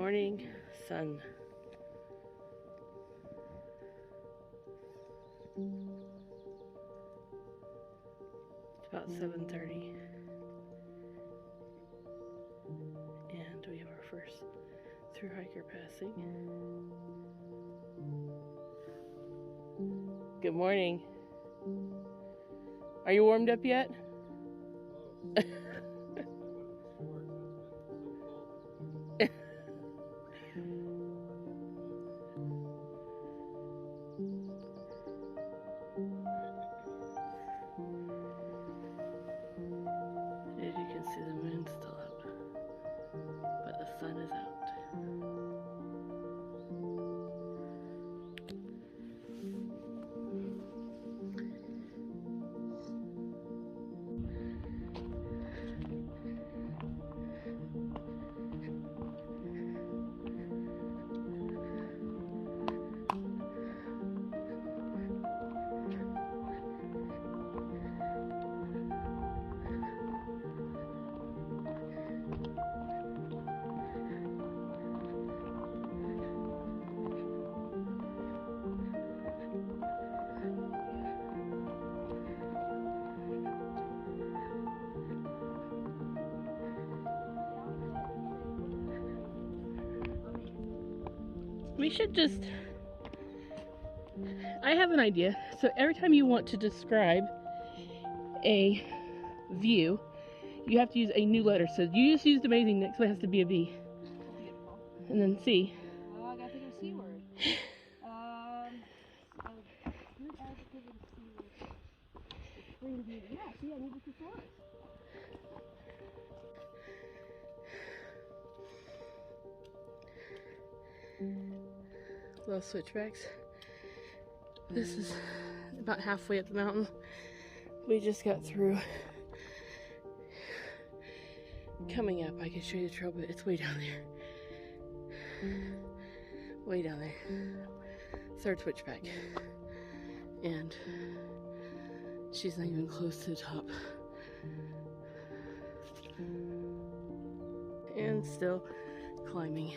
morning sun. It's about 7:30 and we have our first through hiker passing. Good morning. Are you warmed up yet? As you can see, the moon's still up, but the sun is out. We should just, I have an idea. So every time you want to describe a view, you have to use a new letter. So you just used amazing, next one has to be a V. And then C. Oh, I gotta think of a C word. Good adjective of C word. Yeah, see, I need the thesaurus. Little switchbacks. This is about halfway up the mountain. We just got through. Coming up, I can show you the trail, but it's way down there. Way down there. Third switchback. And she's not even close to the top. And still climbing.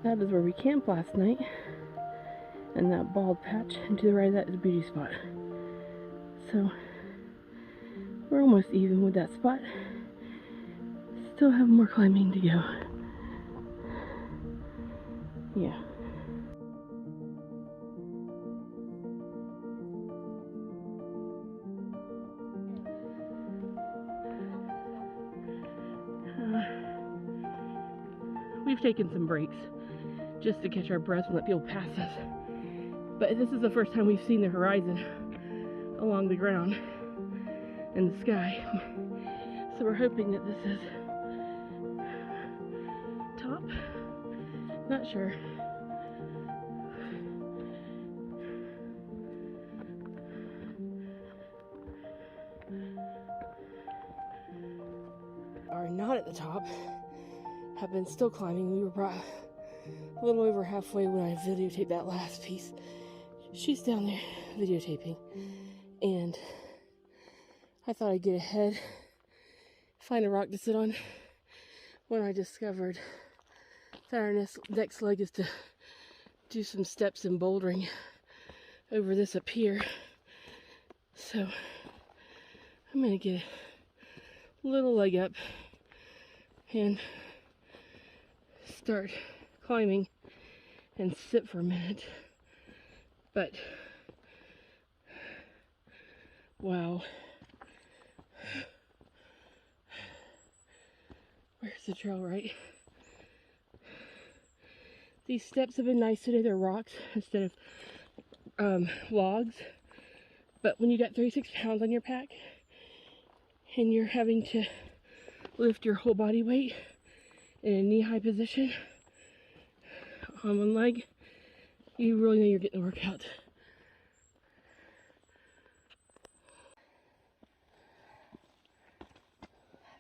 That is where we camped last night, and that bald patch, and to the right of that is a beauty spot. So we're almost even with that spot. Still have more climbing to go. Yeah. We've taken some breaks just to catch our breath and let people pass us. But this is the first time we've seen the horizon along the ground and the sky. So we're hoping that this is top. Not sure. Are not at the top. Have been still climbing. We were brought a little over halfway when I videotaped that last piece. She's down there videotaping, and I thought I'd get ahead, find a rock to sit on, when I discovered that our next leg is to do some steps and bouldering over this up here. So I'm gonna get a little leg up and start climbing and sit for a minute. But wow, where's the trail, right? These steps have been nice today. They're rocks instead of logs. But when you got 36 pounds on your pack and you're having to lift your whole body weight in a knee-high position on one leg, you really know you're getting a workout.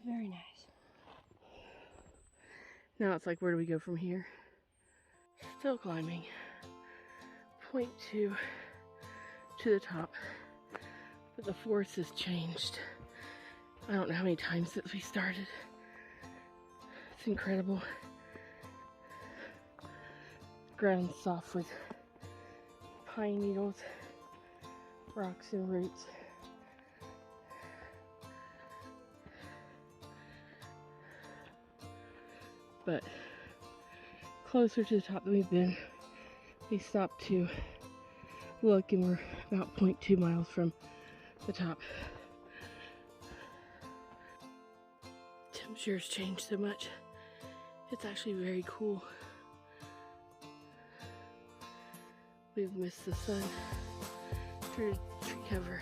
Very nice. Now it's like, where do we go from here? Still climbing. Point 2 to the top. But the forest has changed. I don't know how many times since we started. It's incredible. Ground soft with pine needles, rocks and roots. But closer to the top than we've been. We stopped to look and we're about 0.2 miles from the top. Temperature's changed so much. It's actually very cool. We've missed the sun through the tree cover.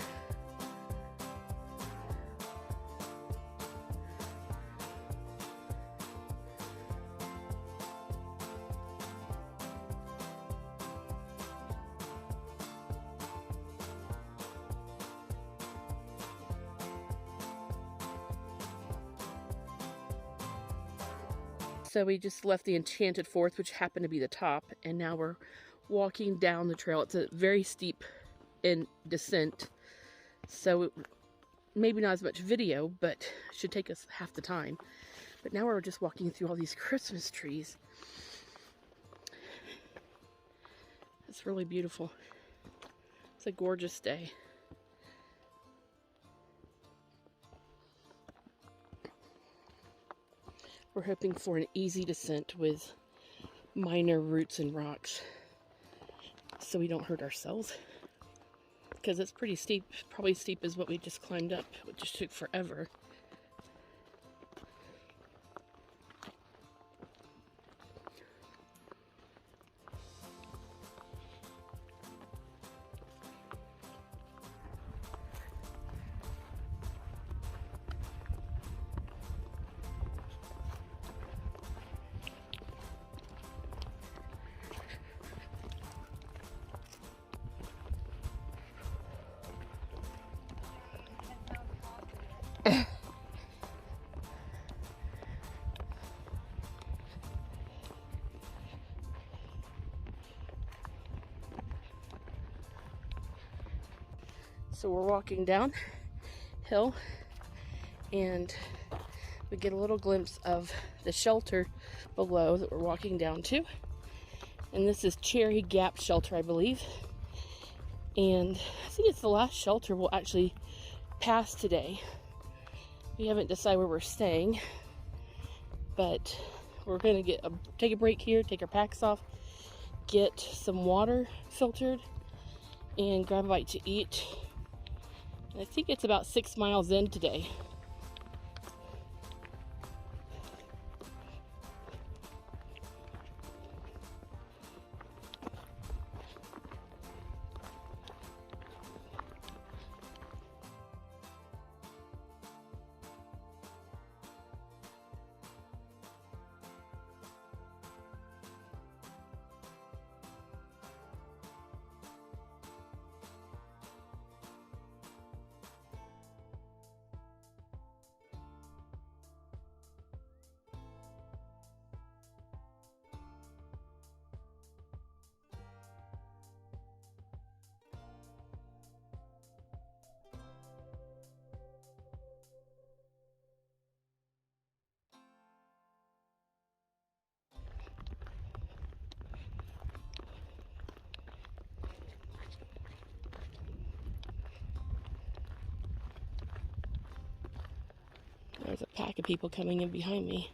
So we just left the Enchanted Forest, which happened to be the top, and now we're walking down the trail. It's a very steep descent, so maybe not as much video, but it should take us half the time. But now we're just walking through all these Christmas trees. It's really beautiful. It's a gorgeous day. We're hoping for an easy descent with minor roots and rocks so we don't hurt ourselves, because it's pretty steep, probably steep as what we just climbed up, which just took forever. So we're walking down hill and we get a little glimpse of the shelter below that we're walking down to. And this is Cherry Gap Shelter, I believe. And I think it's the last shelter we'll actually pass today. We haven't decided where we're staying, but we're gonna take a break here, take our packs off, get some water filtered, and grab a bite to eat. I think it's about 6 miles in today. There's a pack of people coming in behind me.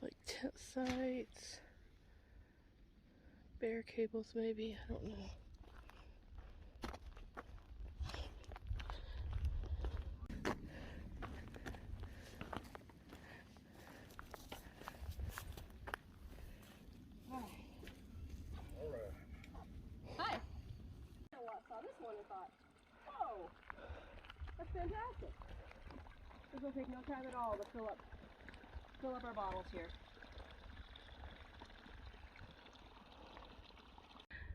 Like tent sites, bear cables maybe, I don't know. Hi. I saw this one and thought, whoa, that's fantastic. This will take no time at all to fill up our bottles here.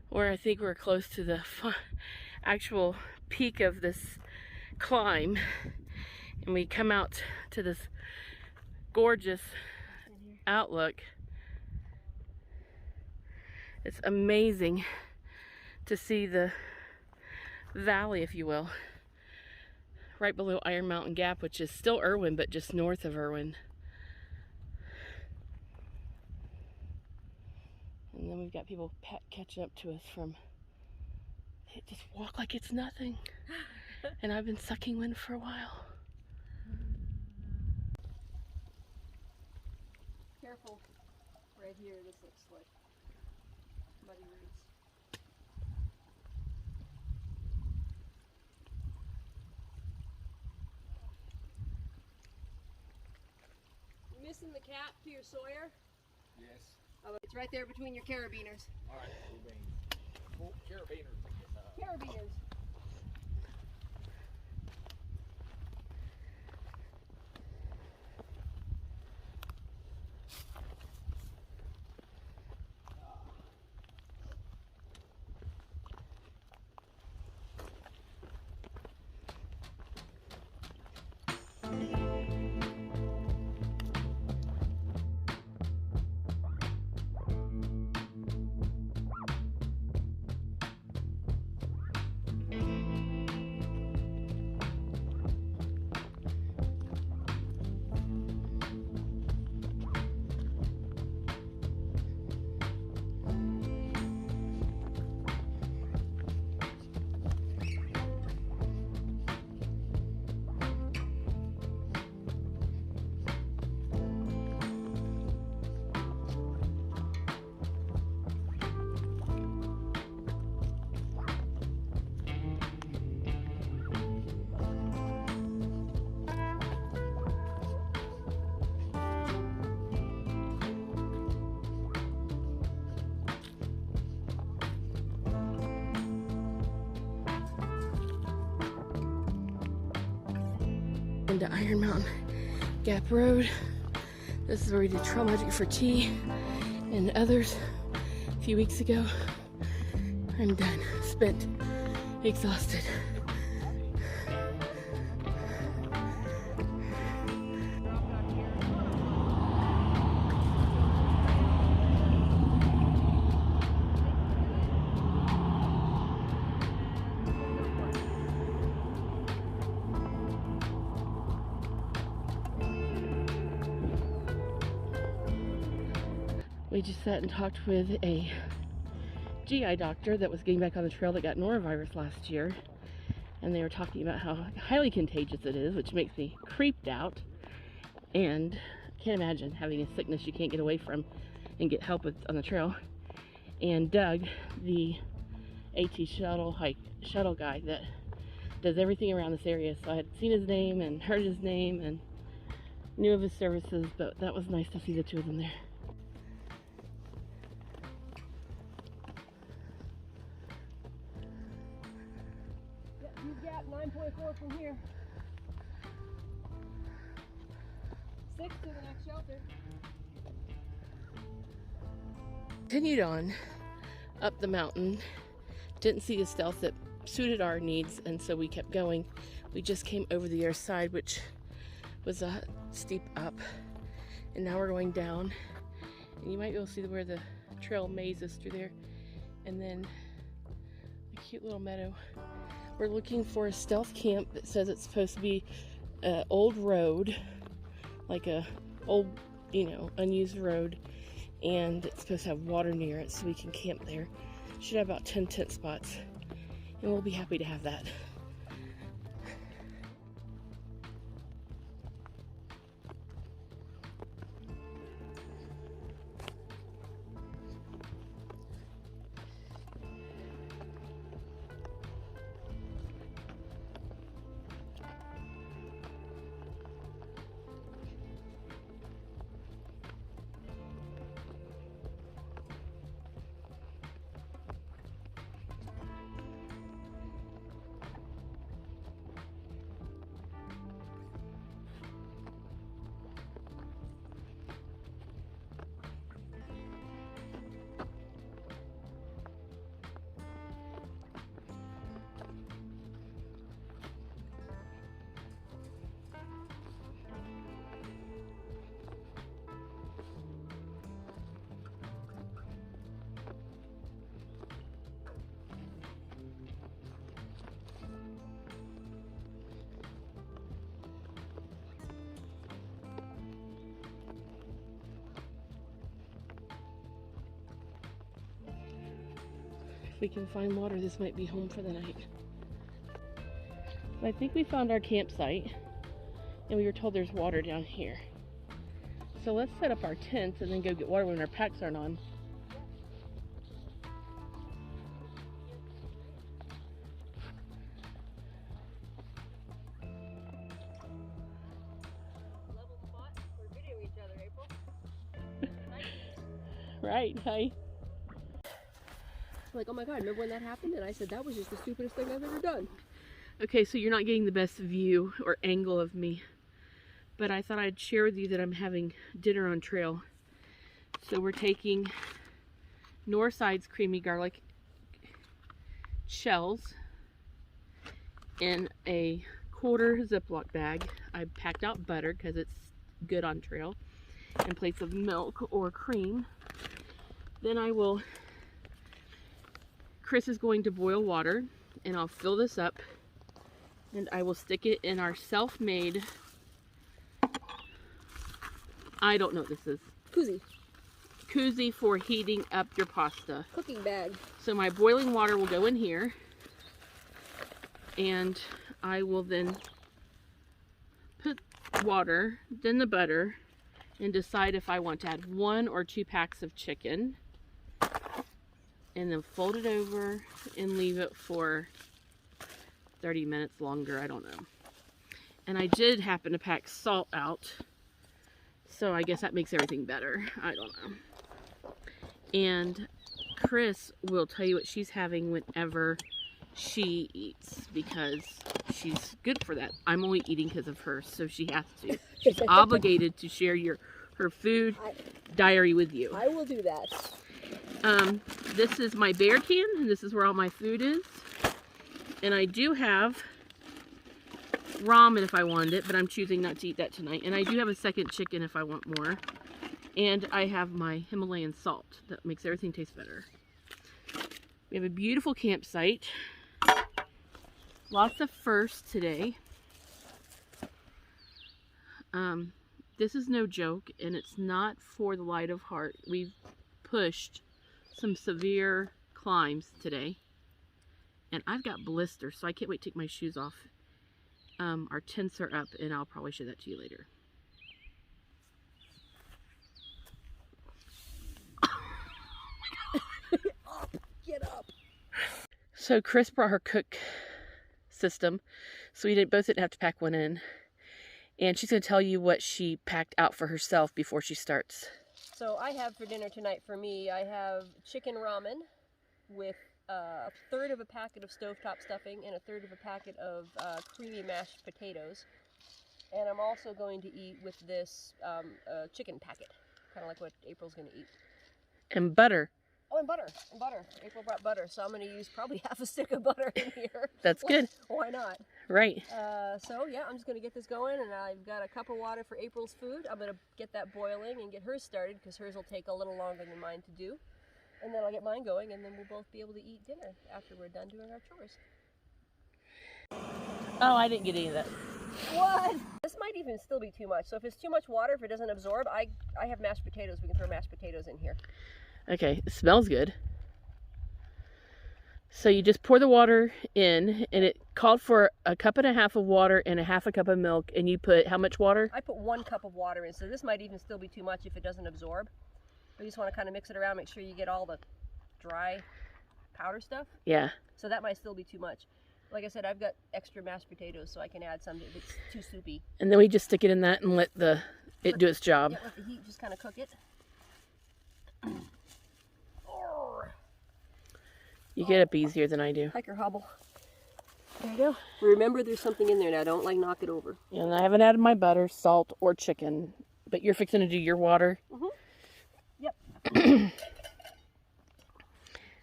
Where I think we're close to the actual peak of this climb, and we come out to this gorgeous outlook. It's amazing to see the valley, if you will, right below Iron Mountain Gap, which is still Irwin, but just north of Irwin. And then we've got people catching up to us from, they just walk like it's nothing. And I've been sucking wind for a while. Careful. Right here, this looks like muddy roots. You missing the cap to your Sawyer? Yes. Oh, it's right there between your carabiners. All right, cool beans. Well, carabiners. Carabiners. Into Iron Mountain Gap Road. This is where we did Trail Magic for Tea and others a few weeks ago. I'm done, spent, exhausted. We just sat and talked with a GI doctor that was getting back on the trail that got norovirus last year, and they were talking about how highly contagious it is, which makes me creeped out, and can't imagine having a sickness you can't get away from and get help with on the trail. And Doug, the AT shuttle guy that does everything around this area, so I had seen his name and heard his name and knew of his services, but that was nice to see the two of them there. You've got 9.4 from here. 6 to the next shelter. Continued on up the mountain. Didn't see a stealth that suited our needs, and so we kept going. We just came over the other side, which was a steep up, and now we're going down. And you might be able to see where the trail mazes through there, and then a cute little meadow. We're looking for a stealth camp that says it's supposed to be an old road, like a old, unused road, and it's supposed to have water near it so we can camp there. Should have about 10 tent spots, and we'll be happy to have that. If we can find water, this might be home for the night. I think we found our campsite, and we were told there's water down here. So let's set up our tents and then go get water when our packs aren't on. Right, hi. Like, oh my god, remember when that happened? And I said, that was just the stupidest thing I've ever done. Okay, so you're not getting the best view or angle of me, but I thought I'd share with you that I'm having dinner on trail. So we're taking Northside's creamy garlic shells in a quarter Ziploc bag. I packed out butter because it's good on trail, in place of milk or cream. Then Kris is going to boil water, and I'll fill this up, and I will stick it in our self-made, I don't know what this is. Koozie for heating up your pasta. Cooking bag. So my boiling water will go in here, and I will then put water, then the butter, and decide if I want to add 1 or 2 packs of chicken, and then fold it over and leave it for 30 minutes longer, I don't know. And I did happen to pack salt out, so I guess that makes everything better. I don't know. And Kris will tell you what she's having whenever she eats, because she's good for that. I'm only eating because of her, so she has to. She's obligated to share her food diary with you. I will do that. This is my bear can, and this is where all my food is. And I do have ramen if I wanted it, but I'm choosing not to eat that tonight. And I do have a second chicken if I want more. And I have my Himalayan salt that makes everything taste better. We have a beautiful campsite. Lots of firsts today. This is no joke, and it's not for the light of heart. We've pushed some severe climbs today, and I've got blisters, so I can't wait to take my shoes off. Our tents are up, and I'll probably show that to you later. Get up. So Kris brought her cook system, so we both didn't have to pack one in. And she's going to tell you what she packed out for herself before she starts. So I have for dinner tonight, for me, I have chicken ramen with a third of a packet of stovetop stuffing and a third of a packet of creamy mashed potatoes. And I'm also going to eat with this chicken packet, kind of like what April's going to eat. And butter. Oh, and butter. April brought butter, so I'm going to use probably half a stick of butter in here. That's good. Why not? Right. So yeah, I'm just going to get this going, and I've got a cup of water for April's food. I'm going to get that boiling and get hers started, because hers will take a little longer than mine to do. And then I'll get mine going, and then we'll both be able to eat dinner after we're done doing our chores. Oh, I didn't get any of that. What? This might even still be too much. So if it's too much water, if it doesn't absorb, I have mashed potatoes. We can throw mashed potatoes in here. Okay, it smells good. So you just pour the water in, and it called for 1.5 cups of water and 1/2 cup of milk, and you put how much water? I put 1 cup of water in, so this might even still be too much if it doesn't absorb. But you just want to kind of mix it around, make sure you get all the dry powder stuff. Yeah. So that might still be too much. Like I said, I've got extra mashed potatoes, so I can add some if it's too soupy. And then we just stick it in that and let it do its job. Yeah, let the heat just kind of cook it. You get up easier than I do. Hiker hobble. There you go. Remember, there's something in there now. Don't like knock it over. And I haven't added my butter, salt, or chicken. But you're fixing to do your water. Mm-hmm. Yep.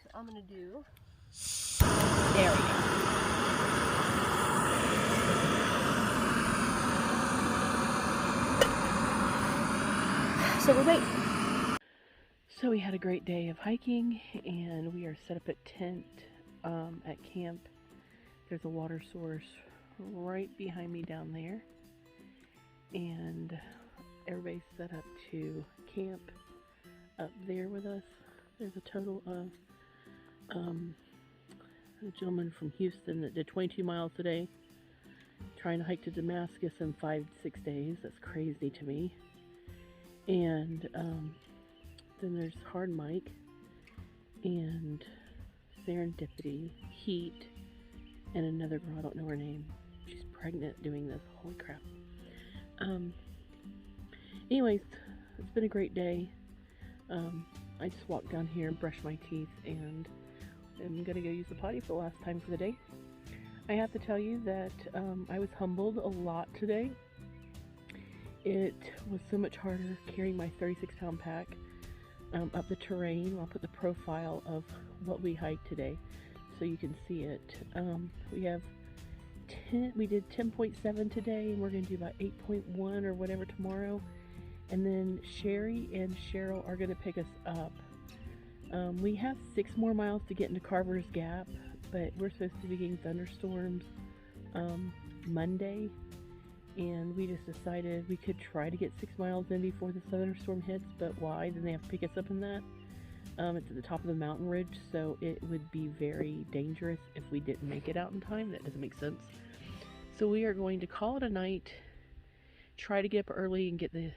So I'm gonna do. There we go. So we wait. So we had a great day of hiking, and we are set up at tent at camp. There's a water source right behind me down there, and everybody's set up to camp up there with us. There's a total of a gentleman from Houston that did 22 miles today, trying to hike to Damascus in 5 to 6 days. That's crazy to me. And then there's Hard Mike and Serendipity, Heat, and another girl, I don't know her name. She's pregnant doing this. Holy crap. Anyways, it's been a great day. I just walked down here and brushed my teeth, and I'm gonna go use the potty for the last time for the day. I have to tell you that I was humbled a lot today. It was so much harder carrying my 36-pound pack up the terrain. I'll put the profile of what we hiked today so you can see it. We did 10.7 today, and we're going to do about 8.1 or whatever tomorrow. And then Sherry and Cheryl are going to pick us up. We have 6 more miles to get into Carver's Gap, but we're supposed to be getting thunderstorms Monday, and we just decided we could try to get 6 miles in before the thunderstorm hits. But why? Then they have to pick us up in that. It's at the top of the mountain ridge, so it would be very dangerous if we didn't make it out in time. That doesn't make sense. So we are going to call it a night, try to get up early and get the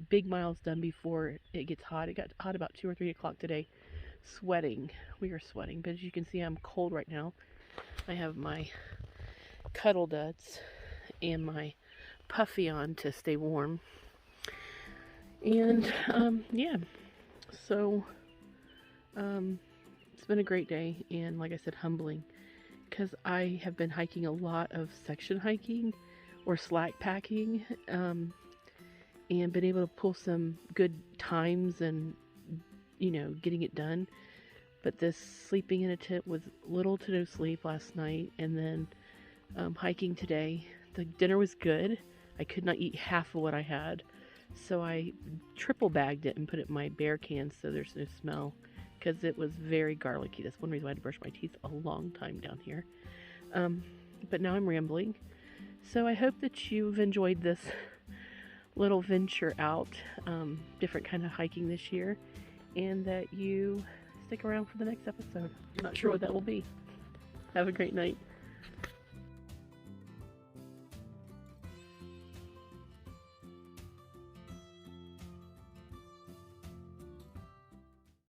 big miles done before it gets hot. It got hot about 2 or 3 o'clock today. Sweating. We are sweating, but as you can see, I'm cold right now. I have my cuddle duds and my puffy on to stay warm. And yeah, so it's been a great day, and like I said, humbling, because I have been hiking a lot of section hiking or slack packing, and been able to pull some good times and, you know, getting it done. But this sleeping in a tent with little to no sleep last night, and then hiking today, the dinner was good. I could not eat half of what I had, so I triple bagged it and put it in my bear can so there's no smell, because it was very garlicky. That's one reason why I had to brush my teeth a long time down here. But now I'm rambling. So I hope that you've enjoyed this little venture out, different kind of hiking this year, and that you stick around for the next episode. I'm not sure what that will be. Have a great night.